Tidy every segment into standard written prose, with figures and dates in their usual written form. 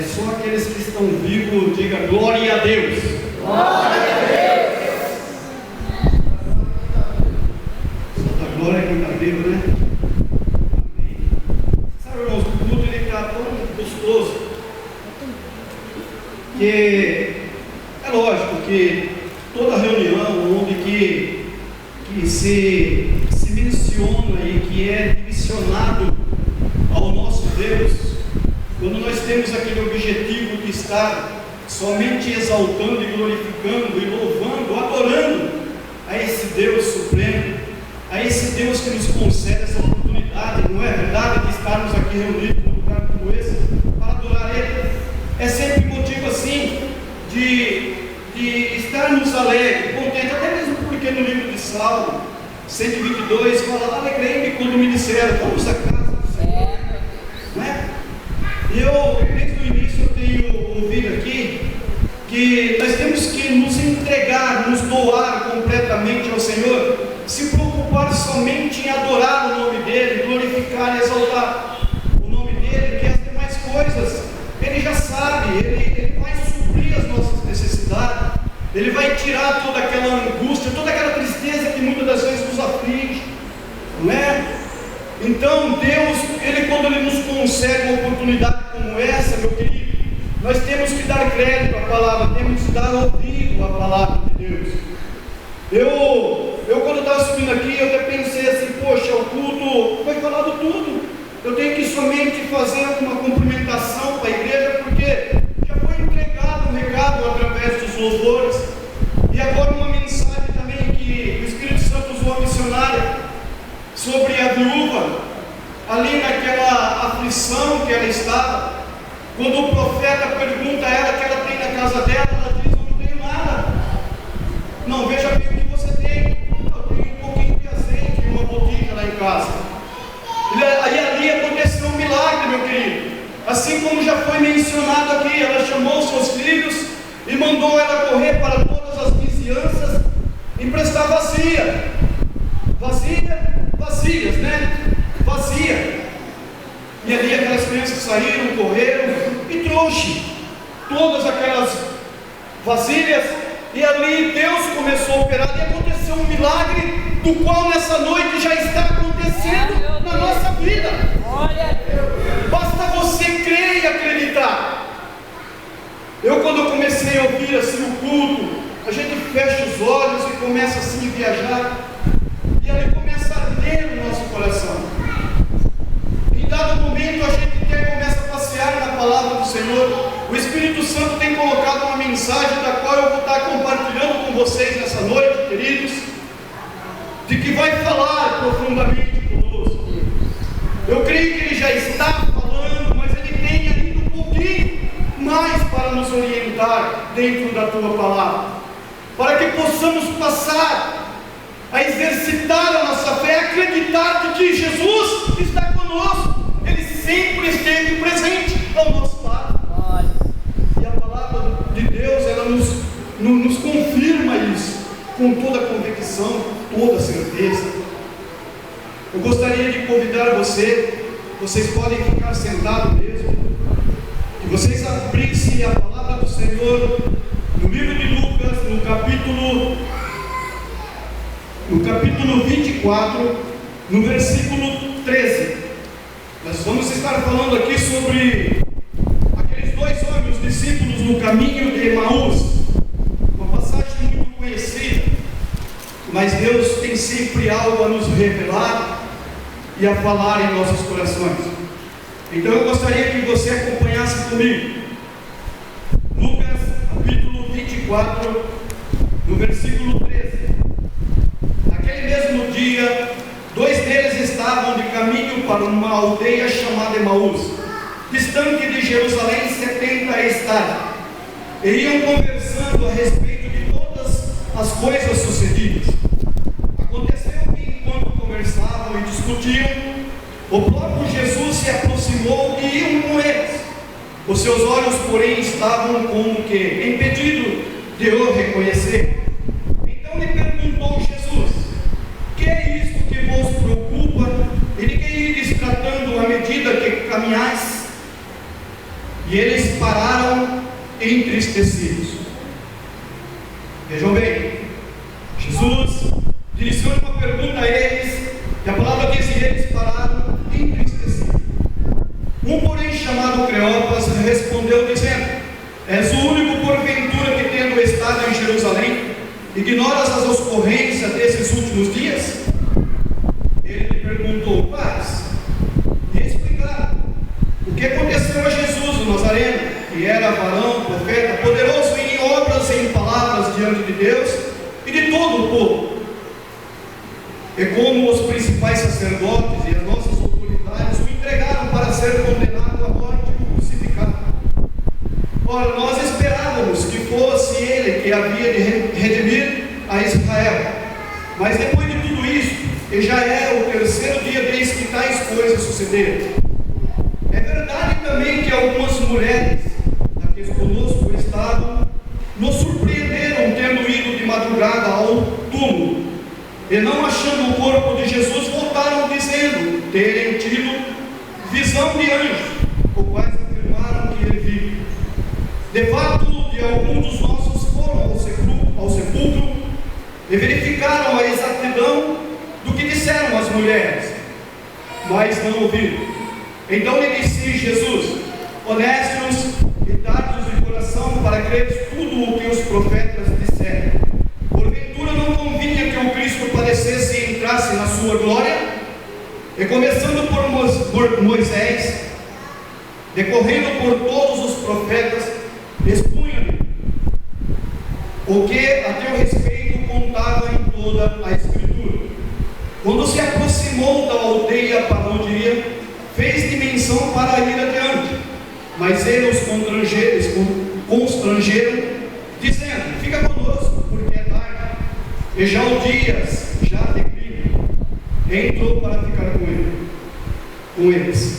Só aqueles que estão vivos, diga glória a Deus. Glória a Deus. Só da glória quem está vivo, né? Amém. Sabe, irmãos, o culto ele está tão gostoso que é lógico que toda reunião onde que se menciona e que é direcionado ao nosso Deus, quando nós temos aquele objetivo de estar somente exaltando e glorificando e louvando, adorando a esse Deus supremo, a esse Deus que nos concede essa oportunidade, não é verdade, de estarmos aqui reunidos num lugar como esse, para adorar Ele, é sempre motivo assim de estarmos alegres, contentes, até mesmo porque no livro de Salmo 122 fala: alegrei-me quando me disseram, vamos a casa do Senhor, não é? E eu, desde o início, eu tenho ouvido aqui que nós temos que nos entregar, nos doar completamente ao Senhor, se preocupar somente em adorar o nome dEle, glorificar e exaltar o nome dEle, que as demais coisas Ele já sabe, Ele vai suprir as nossas necessidades, Ele vai tirar toda aquela angústia, toda aquela tristeza que muitas das vezes nos aflige, não é? Então Deus, quando Ele nos concede uma oportunidade como essa, meu querido, nós temos que dar crédito à palavra, temos que dar ouvido à palavra de Deus. Eu quando estava subindo aqui, eu até pensei assim, poxa, o culto foi falado tudo, eu tenho que somente fazer uma cumprimentação para a igreja, porque já foi entregado um recado através dos louvores, e agora uma mensagem também que o Espírito Santo usou a missionária, sobre a viúva, ali naquela aflição que ela estava, quando o profeta pergunta a ela o que ela tem na casa dela, ela diz: eu não tenho nada. Não, veja bem o que você tem. Eu tenho um pouquinho de azeite e uma botija lá em casa. Aí ali aconteceu um milagre, meu querido. Assim como já foi mencionado aqui, ela chamou seus filhos e mandou ela correr para todas as vizinhanças e emprestar vazias, né? Vazia. E ali aquelas crianças saíram, correram e trouxe todas aquelas vasilhas, e ali Deus começou a operar, e aconteceu um milagre, do qual nessa noite já está acontecendo na nossa vida. Basta você crer e acreditar. Quando eu comecei a ouvir assim o culto, a gente fecha os olhos e começa assim a viajar, e ali começa a arder no nosso coração. Em dado momento a gente começa a passear na palavra do Senhor. O Espírito Santo tem colocado uma mensagem da qual eu vou estar compartilhando com vocês nessa noite, queridos, de que vai falar profundamente conosco. Eu creio que Ele já está falando, mas Ele tem ainda um pouquinho mais para nos orientar dentro da Tua palavra, para que possamos passar a exercitar a nossa fé, acreditar de que Jesus está conosco, Ele sempre esteve presente ao nosso lado. E a palavra de Deus, ela nos confirma isso, com toda a convicção, toda a certeza. Eu gostaria de convidar vocês podem ficar sentados mesmo, que vocês abrissem a palavra do Senhor, no livro de Lucas, no capítulo 24, no versículo 13. Nós vamos estar falando aqui sobre aqueles dois homens, os discípulos no caminho de Emaús. Uma passagem muito conhecida, mas Deus tem sempre algo a nos revelar e a falar em nossos corações. Então eu gostaria que você acompanhasse comigo Lucas capítulo 24, no versículo 13. Naquele mesmo dia, dois deles estavam de caminho para uma aldeia chamada Emaús, distante de Jerusalém 70 estádios, e iam conversando a respeito de todas as coisas sucedidas. Aconteceu que enquanto conversavam e discutiam, o próprio Jesus se aproximou e ia com eles. Os seus olhos, porém, estavam como que impedidos de o reconhecer. Então lhe perguntou Jesus: que é isto que vos preocupa? E de que ides tratando à medida que caminhais? e eles pararam entristecidos. Vejam bem, Jesus dirigiu uma pergunta a eles, e a palavra diz que eles pararam entristecidos. Um, porém, chamado Cleopas, respondeu dizendo: és o único porventura que, tendo estado em Jerusalém, ignoras as ocorrências desses últimos dias? Ele lhe perguntou: quais? E explicaram o que aconteceu a Jesus o Nazareno, que era varão, profeta, poderoso em obras e em palavras diante de Deus e de todo o povo. E como os principais sacerdotes e as nossas autoridades o entregaram para ser condenado à morte e crucificado. Ora, nós esperávamos que fosse ele que havia de redimir a Israel. Mas depois de tudo isso, e já é o terceiro dia desde que tais coisas sucederam. É verdade também que algumas mulheres, daqueles conosco estavam, nos surpreenderam tendo ido de madrugada ao túmulo, e não achando o corpo de Jesus, voltaram dizendo terem tido visão de anjos, os quais afirmaram que ele vive. De fato, de algum dos nossos foram ao sepulcro e verificaram a exatidão do que disseram as mulheres, mas não ouviram. Então lhe disse Jesus: honestos e tardos de coração, para creres tudo o que os profetas disseram. Porventura não convinha que o Cristo padecesse e entrasse na sua glória? E começando por Moisés, decorrendo por todos os profetas, expunha-lhe o que a teu respeito contava em toda a Escritura. Quando se aproximou da aldeia para onde ia, fez dimensão para ir adiante, mas eles constrangeram, dizendo: fica conosco, porque é tarde, e já o dia já declina. Entrou para ficar com eles.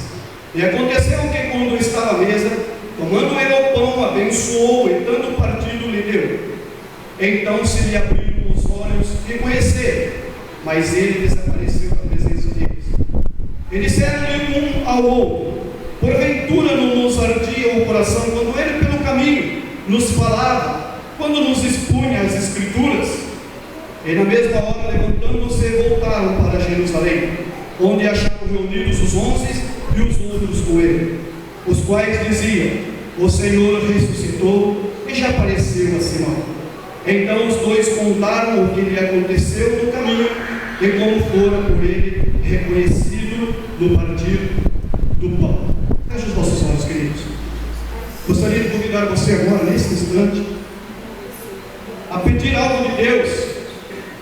E aconteceu que, quando estava à mesa, tomando ele o pão, abençoou, e dando partido lhe deu. Então se lhe abriram os olhos e conheceram, mas ele desapareceu da presença deles. E disseram-lhe um ao outro: porventura não nos ardia o coração quando ele pelo caminho nos falava, quando nos expunha as Escrituras? E na mesma hora, levantando-se, voltaram para Jerusalém, onde acharam reunidos os 11 e os outros com ele, os quais diziam: o Senhor ressuscitou e já apareceu a Simão. Então os dois contaram o que lhe aconteceu no caminho e como fora por ele reconhecido no partir do pão. Feche os vossos olhos, queridos. Gostaria de convidar você agora, nesse instante, a pedir algo de Deus,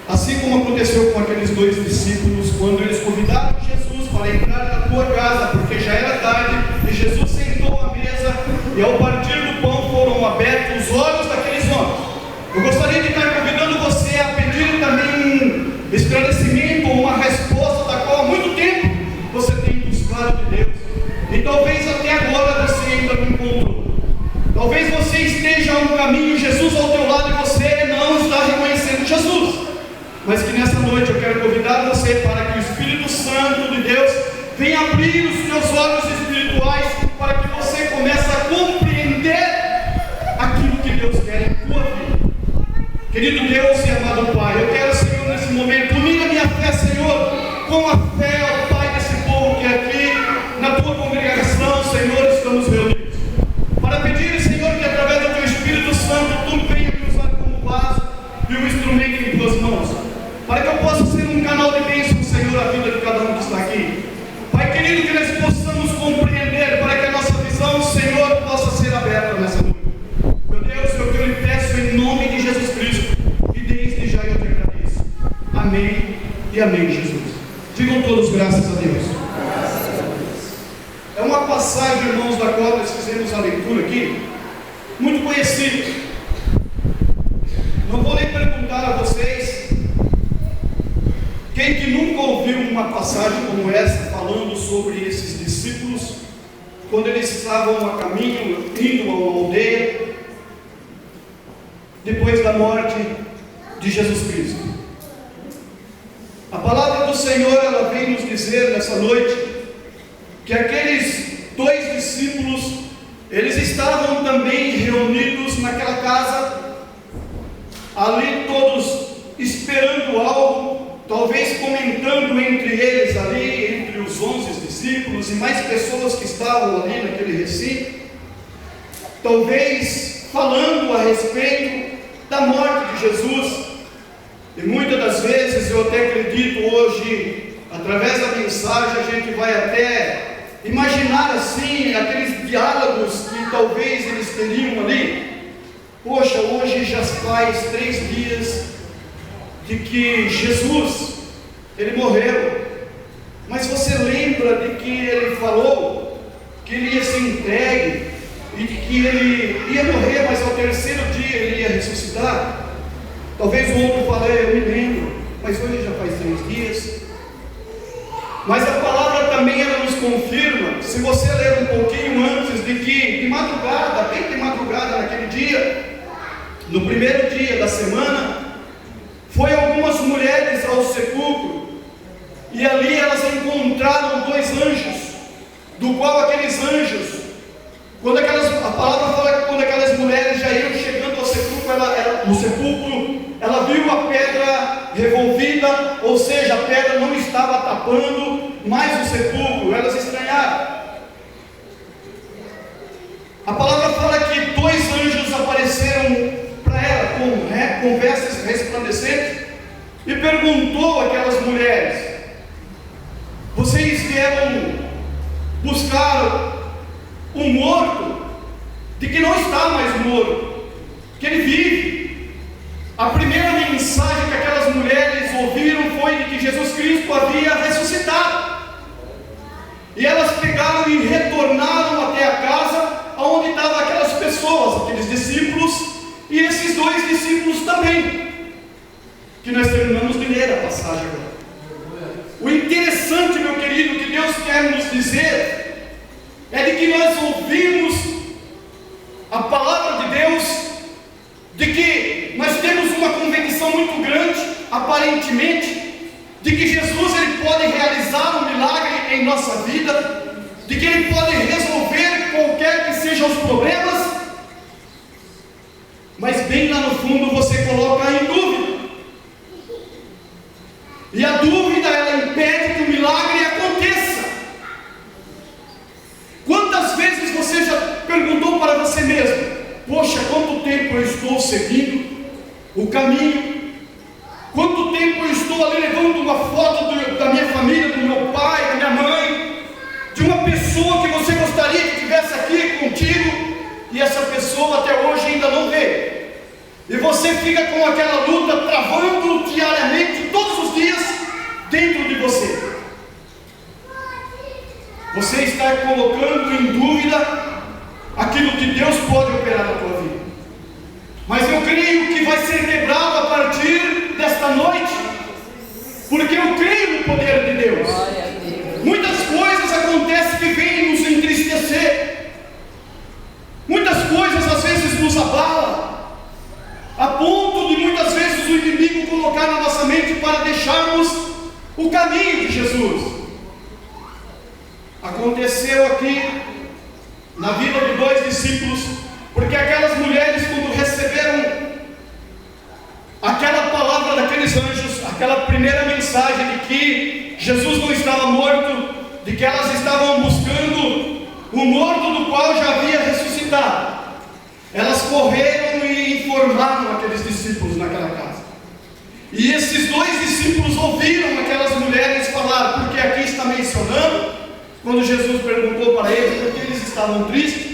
assim como aconteceu com aqueles dois discípulos, quando eles convidaram Jesus para entrar na tua casa, porque já era tarde, e Jesus sentou à mesa, e ao partir do pão foram abertos os olhos daqueles homens. Eu gostaria de estar convidando você a pedir também um esclarecimento, uma resposta da qual há muito tempo você tem buscado de Deus, e talvez até agora você ainda não encontrou. Talvez você esteja a um caminho, Jesus ao teu lado, e você não está reconhecendo Jesus. Mas que nessa noite eu quero convidar você para que o Espírito Santo de Deus venha abrir os teus olhos espirituais, para que você comece a compreender aquilo que Deus quer em tua vida. Querido Deus e amado Pai, eu quero, Senhor, nesse momento, unir a minha fé, Senhor, com a fé, ó Pai, desse povo que aqui na tua congregação, Senhor, estamos reunidos, para pedir, Senhor, que através do teu Espírito Santo tu venha me usar como vaso e um instrumento em tuas mãos, para que eu possa ser um canal de bênção, Senhor, a vida de cada um que está aqui. Pai querido, que nós possamos compreender, para que a nossa visão, Senhor, possa ser aberta nessa noite. Meu Deus, é o que eu lhe peço em nome de Jesus Cristo, e desde já eu te agradeço. Amém e amém, Jesus. Digam todos graças a Deus. É uma passagem, irmãos, da qual nós fizemos a leitura aqui, muito conhecida. Não vou nem perguntar a vocês quem que nunca ouviu uma passagem como essa, falando sobre esses discípulos, quando eles estavam a caminho, indo a uma aldeia, depois da morte de Jesus Cristo. A palavra do Senhor, ela vem nos dizer nessa noite, que aqueles dois discípulos, eles também reunidos naquela casa, ali todos esperando algo, talvez comentando entre eles ali, entre os 11 discípulos e mais pessoas que estavam ali naquele recinto, talvez falando a respeito da morte de Jesus. E muitas das vezes, eu até acredito hoje, através da mensagem, a gente vai até imaginar assim, aqueles diálogos que talvez eles teriam ali. Poxa, hoje já faz 3 dias de que Jesus, ele morreu, mas você lembra de que ele falou que ele ia ser entregue e de que ele ia morrer, mas ao 3º dia ele ia ressuscitar? Talvez o outro fale, eu me lembro, mas hoje já faz 3 dias. Mas a palavra também ela nos confirma, se você ler um pouquinho antes, de que de madrugada, bem de madrugada naquele dia, no primeiro dia da semana, foi algumas mulheres ao sepulcro, e ali elas encontraram 2 anjos, do qual aqueles anjos, a palavra fala que quando aquelas mulheres já iam chegando ao sepulcro, ela viu a pedra revolvida, ou seja, a pedra não estava tapando mais o sepulcro, elas estranharam. A palavra fala que 2 anjos apareceram para ela com vestes resplandecentes e perguntou àquelas mulheres: vocês vieram buscar um morto, de que não está mais morto, que ele vive. A primeira mensagem que aquelas mulheres ouviram foi de que Jesus Cristo havia ressuscitado. E elas pegaram e retornaram até a casa onde estavam aquelas pessoas, aqueles discípulos, e esses 2 discípulos também, que nós terminamos de ler a passagem agora. O interessante, meu querido, que Deus quer nos dizer, é de que nós ouvimos a palavra de Deus, de que nós temos uma convicção muito grande, aparentemente, de que Jesus ele pode realizar um milagre em nossa vida, de que ele pode resolver qualquer que sejam os problemas, mas bem lá no fundo você coloca em dúvida, e a dúvida ela impede que o milagre aconteça. Quantas vezes você já perguntou para você mesmo: poxa, quanto tempo eu estou seguindo o caminho? Quanto tempo eu estou ali levando uma foto da minha família, do meu pai, da minha mãe, de uma pessoa que você gostaria que estivesse aqui contigo, e essa pessoa até hoje ainda não veio. E você fica com aquela luta travando diariamente, todos os dias, dentro de você. Você está colocando em dúvida aquilo que Deus pode operar na tua vida. Mas eu creio que vai ser quebrado a partir desta noite, porque eu creio no poder de Deus. Muitas coisas acontecem que vêm nos entristecer, muitas coisas às vezes nos abalam, a ponto de muitas vezes o inimigo colocar na nossa mente para deixarmos o caminho de Jesus. Aconteceu aqui na vida de 2 discípulos, porque aquelas mulheres, quando receberam aquela palavra daqueles anjos, aquela primeira mensagem de que Jesus não estava morto, de que elas estavam buscando o morto do qual já havia ressuscitado, elas correram e informaram aqueles discípulos naquela casa. E esses 2 discípulos ouviram aquelas mulheres falar, porque aqui está mencionando, quando Jesus perguntou para eles por que eles estavam tristes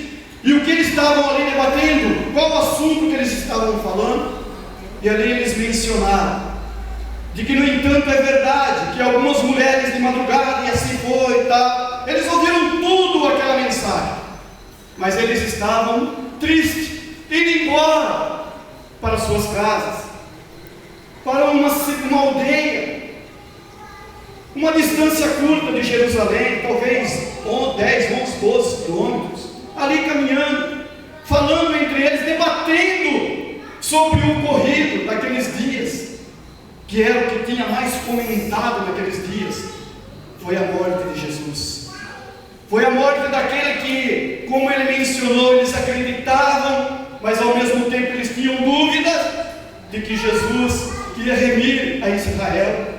e o que eles estavam ali debatendo, qual o assunto que eles estavam falando, e ali eles mencionaram de que, no entanto, é verdade que algumas mulheres de madrugada, e assim foi e tal, eles ouviram tudo aquela mensagem, mas eles estavam tristes, indo embora para suas casas, para uma aldeia, uma distância curta de Jerusalém, talvez 10, 11, 12 quilômetros, ali caminhando, falando entre eles, debatendo sobre o ocorrido daqueles dias, que era o que tinha mais comentado naqueles dias, foi a morte de Jesus. Foi a morte daquele que, como ele mencionou, eles acreditavam mesmo tempo eles tinham dúvidas de que Jesus ia remir a Israel,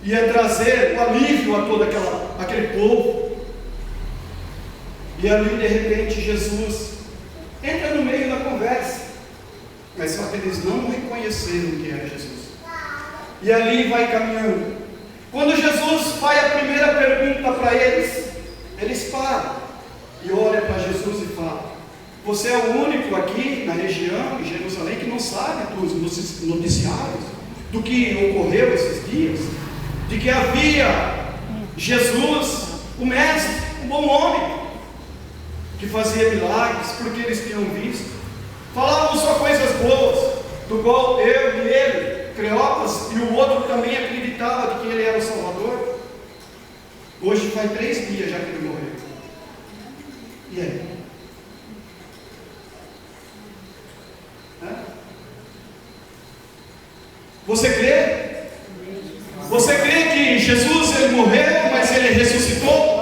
ia trazer o alívio a todo aquele povo. E ali de repente Jesus entra no meio da conversa, mas só que eles não reconheceram que era Jesus. E ali vai caminhando. Quando Jesus faz a primeira pergunta para eles, eles param e olham para Jesus e falam: você é o único aqui na região de Jerusalém que não sabe dos noticiários do que ocorreu esses dias, de que havia Jesus, o mestre, um bom homem, que fazia milagres, porque eles tinham visto. Falavam só coisas boas, do qual eu e ele, Cleopas, e o outro também acreditava de que ele era o Salvador. Hoje faz 3 dias já que ele morreu. E aí? Você crê? Você crê que Jesus ele morreu, mas ele ressuscitou?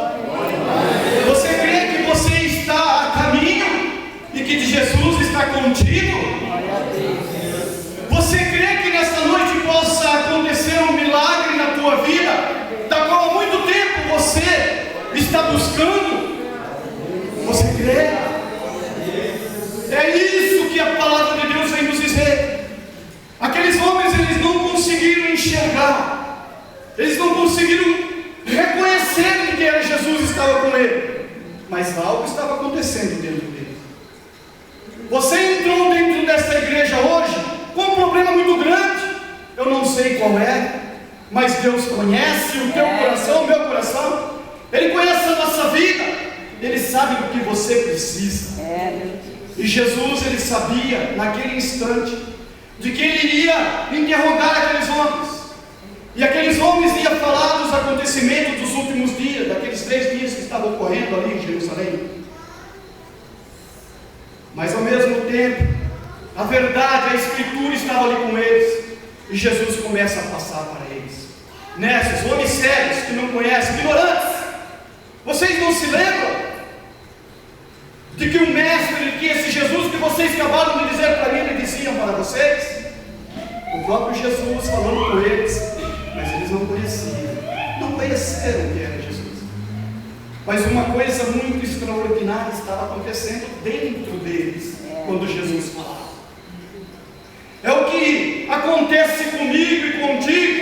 Você crê que você está a caminho e que de Jesus está contigo? Você crê que nesta noite possa acontecer um milagre na tua vida, da qual há muito tempo você está buscando? Você crê? É isso que a palavra de Deus vem nos dizer. Aqueles homens, eles não conseguiram enxergar, eles não conseguiram reconhecer que era Jesus estava com ele, mas algo estava acontecendo dentro dele. Você entrou dentro dessa igreja hoje com um problema muito grande, eu não sei qual é, mas Deus conhece o teu coração, o meu coração, Ele conhece a nossa vida, Ele sabe do que você precisa. E Jesus, Ele sabia naquele instante de que Ele iria interrogar aqueles homens, e aqueles homens iam falar dos acontecimentos dos últimos dias, daqueles 3 dias que estavam ocorrendo ali em Jerusalém. Mas ao mesmo tempo, a verdade, a Escritura estava ali com eles, e Jesus começa a passar para eles. Nesses homens sérios que não conhecem, ignorantes, vocês não se lembram de que o Mestre, que esse Jesus que vocês acabaram de dizer para mim, ele dizia para vocês? O próprio Jesus falando com eles, mas eles não conheciam, não conheceram que era Jesus. Mas uma coisa muito extraordinária estava acontecendo dentro deles, quando Jesus falava. É o que acontece comigo e contigo,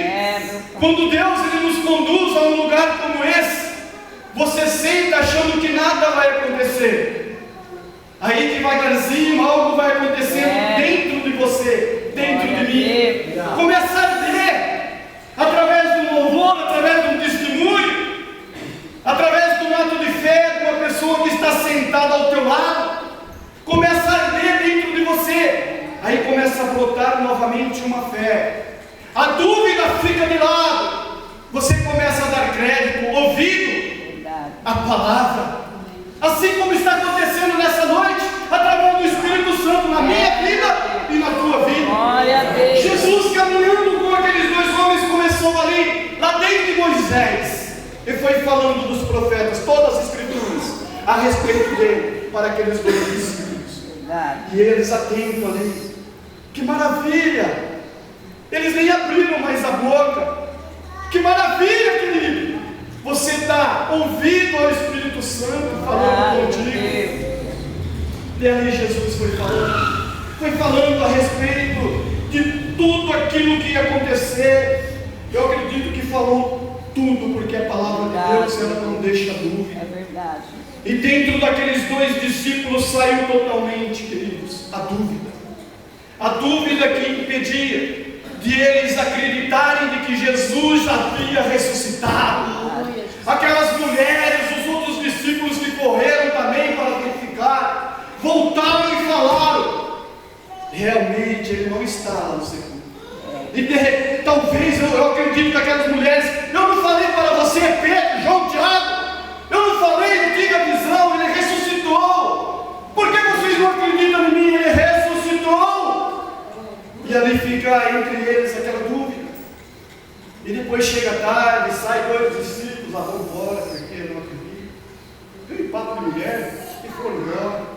quando Deus ele nos conduz a um lugar como esse. Você senta achando que nada vai acontecer, aí devagarzinho algo vai acontecendo dentro de você, dentro de mim. Começa a ver, através do louvor, através de um testemunho, através de um ato de fé, de uma pessoa que está sentada ao teu lado, começa a arder dentro de você, aí começa a brotar novamente uma fé. A dúvida fica de lado, você começa a dar crédito, ouvido a palavra, assim como está acontecendo nessa noite, através do Espírito Santo na minha vida e na tua vida. Jesus caminhando com aqueles 2 homens começou ali, lá dentro de Moisés, e foi falando dos profetas, todas as escrituras a respeito dele, para aqueles 2 discípulos, e eles atentos ali, que maravilha, eles nem abriram mais a boca. Que maravilha, querido, você está ouvindo ao Espírito Santo falando contigo. E ali Jesus foi falando a respeito de tudo aquilo que ia acontecer. Eu acredito que falou tudo, porque a palavra de Deus ela não deixa dúvida. É verdade. E dentro daqueles 2 discípulos saiu totalmente, queridos, a dúvida. A dúvida que impedia de eles acreditarem de que Jesus havia ressuscitado. Aquelas mulheres, os outros discípulos que correram também para verificar, voltaram e falaram: realmente ele não está lá no sepulcro. E talvez eu acredito que aquelas mulheres, eu não falei para você, Pedro, João, Tiago, eu não falei, não diga a visão, ele ressuscitou. Por que vocês não acreditam em mim? Ele ressuscitou. E ali fica entre eles aquela dúvida. E depois chega tarde, sai 2 discípulos, vão embora, porque eu não acredito. Veio papo de mulher e foram embora.